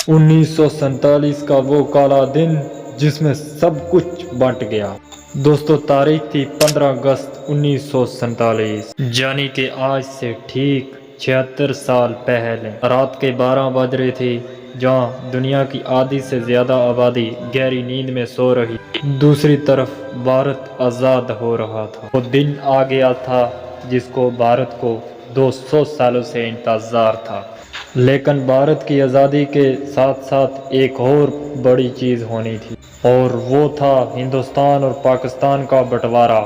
1947 का वो काला दिन जिसमें सब कुछ बंट गया। दोस्तों, तारीख थी 15 अगस्त 1947, यानी कि आज से ठीक 76 साल पहले रात के 12 बज रहे थे, जहां दुनिया की आधी से ज्यादा आबादी गहरी नींद में सो रही। दूसरी तरफ भारत आज़ाद हो रहा था। वो दिन आ गया था जिसको भारत को 200 सालों से इंतजार था। लेकिन भारत की आज़ादी के साथ साथ एक और बड़ी चीज़ होनी थी, और वो था हिंदुस्तान और पाकिस्तान का बंटवारा।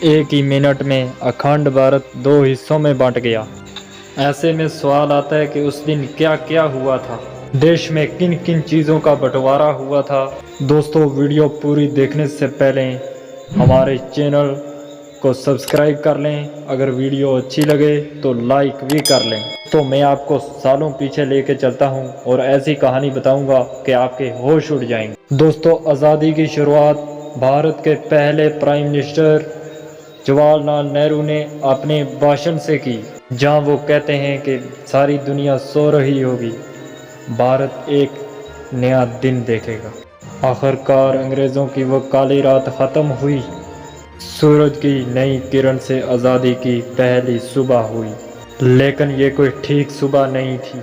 एक ही मिनट में अखंड भारत दो हिस्सों में बंट गया। ऐसे में सवाल आता है कि उस दिन क्या क्या हुआ था, देश में किन किन चीज़ों का बंटवारा हुआ था। दोस्तों, वीडियो पूरी देखने से पहले हमारे चैनल को सब्सक्राइब कर लें। अगर वीडियो अच्छी लगे तो लाइक भी कर लें। तो मैं आपको सालों पीछे लेके चलता हूं और ऐसी कहानी बताऊंगा कि आपके होश उड़ जाएंगे। दोस्तों, आज़ादी की शुरुआत भारत के पहले प्राइम मिनिस्टर जवाहरलाल नेहरू ने अपने भाषण से की, जहां वो कहते हैं कि सारी दुनिया सो रही होगी, भारत एक नया दिन देखेगा। आखिरकार अंग्रेज़ों की वो काली रात ख़त्म हुई। सूरज की नई किरण से आज़ादी की पहली सुबह हुई। लेकिन ये कोई ठीक सुबह नहीं थी।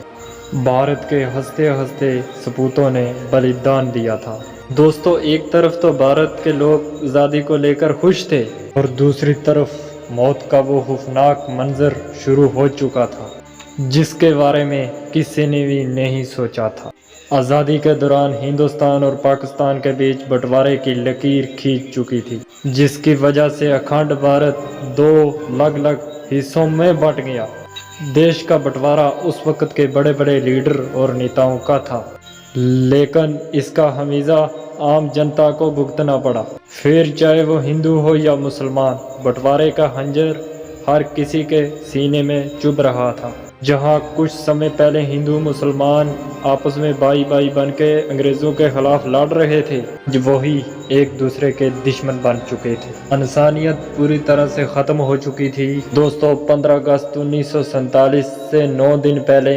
भारत के हंसते हंसते सपूतों ने बलिदान दिया था। दोस्तों, एक तरफ तो भारत के लोग आज़ादी को लेकर खुश थे, और दूसरी तरफ मौत का वो खौफनाक मंजर शुरू हो चुका था, जिसके बारे में किसी ने भी नहीं सोचा था। आज़ादी के दौरान हिंदुस्तान और पाकिस्तान के बीच बंटवारे की लकीर खींच चुकी थी, जिसकी वजह से अखंड भारत दो अलग अलग हिस्सों में बंट गया। देश का बंटवारा उस वक्त के बड़े बड़े लीडर और नेताओं का था, लेकिन इसका हमीजा आम जनता को भुगतना पड़ा। फिर चाहे वो हिंदू हो या मुसलमान, बंटवारे का खंजर हर किसी के सीने में चुभ रहा था। जहां कुछ समय पहले हिंदू मुसलमान आपस में भाई भाई बन के अंग्रेज़ों के खिलाफ लड़ रहे थे, जो वही एक दूसरे के दुश्मन बन चुके थे। इंसानियत पूरी तरह से ख़त्म हो चुकी थी। दोस्तों, 15 अगस्त 1947 से 9 दिन पहले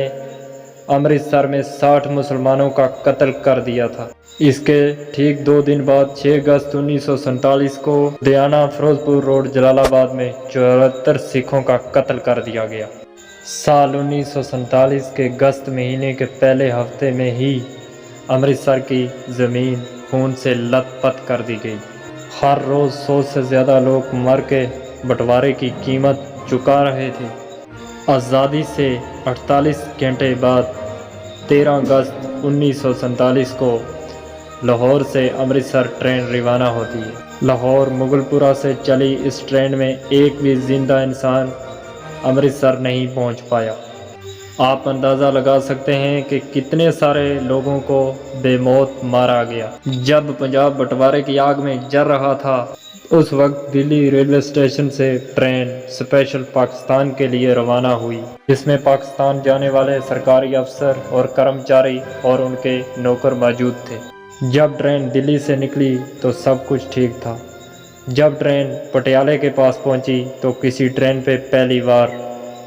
अमृतसर में 60 मुसलमानों का कत्ल कर दिया था। इसके ठीक 2 दिन बाद 6 अगस्त 1947 को लुधियाना फिरोजपुर रोड जलालाबाद में 74 सिखों का कत्ल कर दिया गया। साल 1947 के अगस्त महीने के पहले हफ्ते में ही अमृतसर की ज़मीन खून से लथपथ कर दी गई। हर रोज़ 100 से ज़्यादा लोग मर के बंटवारे की कीमत चुका रहे थे। आज़ादी से 48 घंटे बाद 13 अगस्त 1947 को लाहौर से अमृतसर ट्रेन रवाना होती है। लाहौर मुगलपुरा से चली इस ट्रेन में एक भी जिंदा इंसान अमृतसर नहीं पहुंच पाया। आप अंदाज़ा लगा सकते हैं कि कितने सारे लोगों को बेमौत मारा गया। जब पंजाब बंटवारे की आग में जल रहा था, उस वक्त दिल्ली रेलवे स्टेशन से ट्रेन स्पेशल पाकिस्तान के लिए रवाना हुई, जिसमें पाकिस्तान जाने वाले सरकारी अफसर और कर्मचारी और उनके नौकर मौजूद थे। जब ट्रेन दिल्ली से निकली तो सब कुछ ठीक था। जब ट्रेन पटियाले के पास पहुंची तो किसी ट्रेन पे पहली बार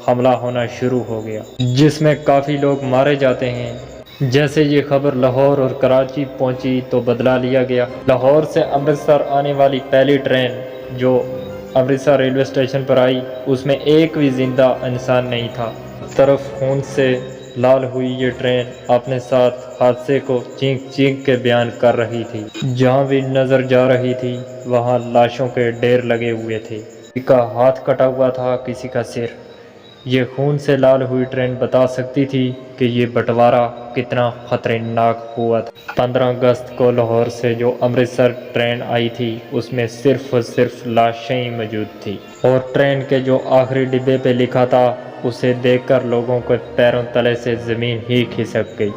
हमला होना शुरू हो गया, जिसमें काफ़ी लोग मारे जाते हैं। जैसे ये खबर लाहौर और कराची पहुंची तो बदला लिया गया। लाहौर से अमृतसर आने वाली पहली ट्रेन जो अमृतसर रेलवे स्टेशन पर आई, उसमें एक भी जिंदा इंसान नहीं था। तरफ खून से लाल हुई ये ट्रेन अपने साथ हादसे को चीख चीख के बयान कर रही थी। जहां भी नज़र जा रही थी वहां लाशों के ढेर लगे हुए थे। किसी का हाथ कटा हुआ था, किसी का सिर। ये खून से लाल हुई ट्रेन बता सकती थी कि ये बंटवारा कितना खतरनाक हुआ था। 15 अगस्त को लाहौर से जो अमृतसर ट्रेन आई थी, उसमें सिर्फ और सिर्फ लाशें ही मौजूद थी, और ट्रेन के जो आखिरी डिब्बे पे लिखा था, उसे देखकर लोगों के पैरों तले से ज़मीन ही खिसक गई।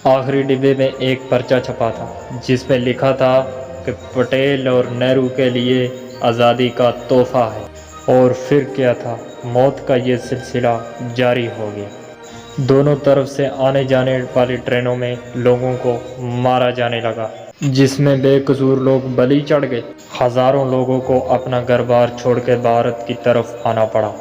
आखिरी डिब्बे में एक पर्चा छपा था जिसमें लिखा था कि पटेल और नेहरू के लिए आज़ादी का तोहफा है। और फिर क्या था, मौत का ये सिलसिला जारी हो गया। दोनों तरफ से आने जाने वाली ट्रेनों में लोगों को मारा जाने लगा, जिसमें बेकसूर लोग बलि चढ़ गए। हज़ारों लोगों को अपना घर बार छोड़ के भारत की तरफ आना पड़ा।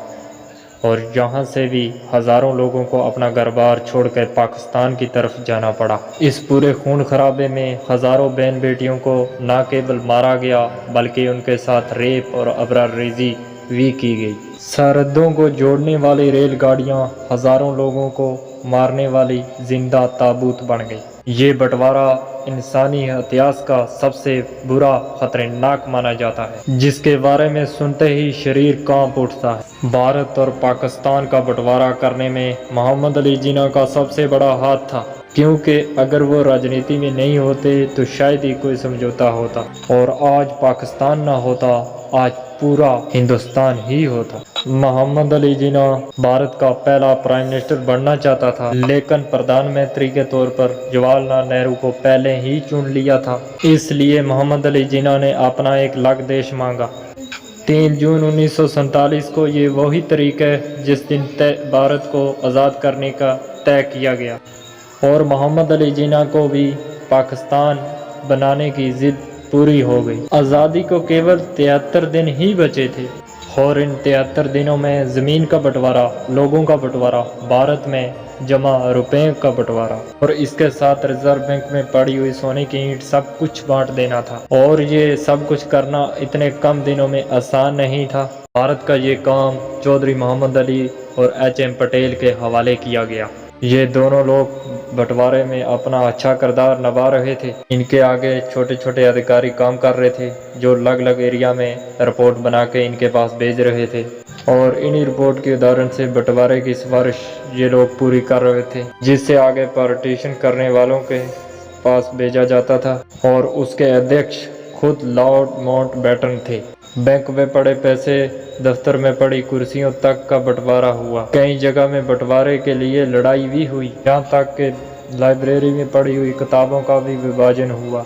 और यहाँ से भी हज़ारों लोगों को अपना घर-बार छोड़कर पाकिस्तान की तरफ जाना पड़ा। इस पूरे खून खराबे में हज़ारों बहन बेटियों को न केवल मारा गया बल्कि उनके साथ रेप और अबराररेज़ी भी की गई। सरहदों को जोड़ने वाली रेलगाड़ियाँ हज़ारों लोगों को मारने वाली जिंदा ताबूत बन गई। ये बंटवारा इंसानी इतिहास का सबसे बुरा खतरनाक माना जाता है, जिसके बारे में सुनते ही शरीर कांप उठता है। भारत और पाकिस्तान का बंटवारा करने में मोहम्मद अली जिन्ना का सबसे बड़ा हाथ था, क्योंकि अगर वो राजनीति में नहीं होते तो शायद ही कोई समझौता होता और आज पाकिस्तान ना होता, आज पूरा हिंदुस्तान ही होता। मोहम्मद अली जिन्ना भारत का पहला प्राइम मिनिस्टर बनना चाहता था, लेकिन प्रधानमंत्री के तौर पर जवाहरलाल नेहरू को पहले ही चुन लिया था। इसलिए मोहम्मद अली जिन्ना ने अपना एक अलग देश मांगा। 3 जून 1947 को ये वही तारीख है जिस दिन भारत को आज़ाद करने का तय किया गया और मोहम्मद अली जिन्ना को भी पाकिस्तान बनाने की जिद पूरी हो गई। आज़ादी को केवल 73 दिन ही बचे थे और इन 73 दिनों में ज़मीन का बंटवारा, लोगों का बंटवारा, भारत में जमा रुपए का बंटवारा और इसके साथ रिजर्व बैंक में पड़ी हुई सोने की ईंट सब कुछ बांट देना था। और ये सब कुछ करना इतने कम दिनों में आसान नहीं था। भारत का ये काम चौधरी मोहम्मद अली और HM पटेल के हवाले किया गया। ये दोनों लोग बंटवारे में अपना अच्छा किरदार निभा रहे थे। इनके आगे छोटे छोटे अधिकारी काम कर रहे थे जो अलग अलग एरिया में रिपोर्ट बना के इनके पास भेज रहे थे और इन्हीं रिपोर्ट के उदाहरण से बंटवारे की सिफारिश ये लोग पूरी कर रहे थे, जिससे आगे पार्टीशन करने वालों के पास भेजा जाता था और उसके अध्यक्ष खुद लॉर्ड माउंटबेटन थे। बैंक में पड़े पैसे, दफ्तर में पड़ी कुर्सियों तक का बंटवारा हुआ। कई जगह में बंटवारे के लिए लड़ाई भी हुई, यहाँ तक कि लाइब्रेरी में पड़ी हुई किताबों का भी विभाजन हुआ।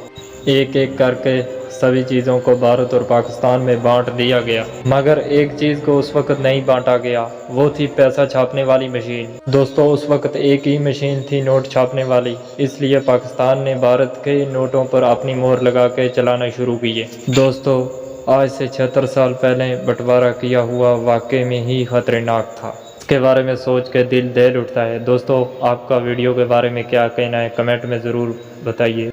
एक एक करके सभी चीज़ों को भारत और पाकिस्तान में बांट दिया गया, मगर एक चीज़ को उस वक्त नहीं बांटा गया, वो थी पैसा छापने वाली मशीन। दोस्तों, उस वक्त एक ही मशीन थी नोट छापने वाली, इसलिए पाकिस्तान ने भारत के नोटों पर अपनी मोहर लगा के चलाना शुरू किए। दोस्तों, आज से 76 साल पहले बंटवारा किया हुआ वाकई में ही खतरनाक था। इसके बारे में सोच के दिल दहल उठता है। दोस्तों, आपका वीडियो के बारे में क्या कहना है, कमेंट में ज़रूर बताइए।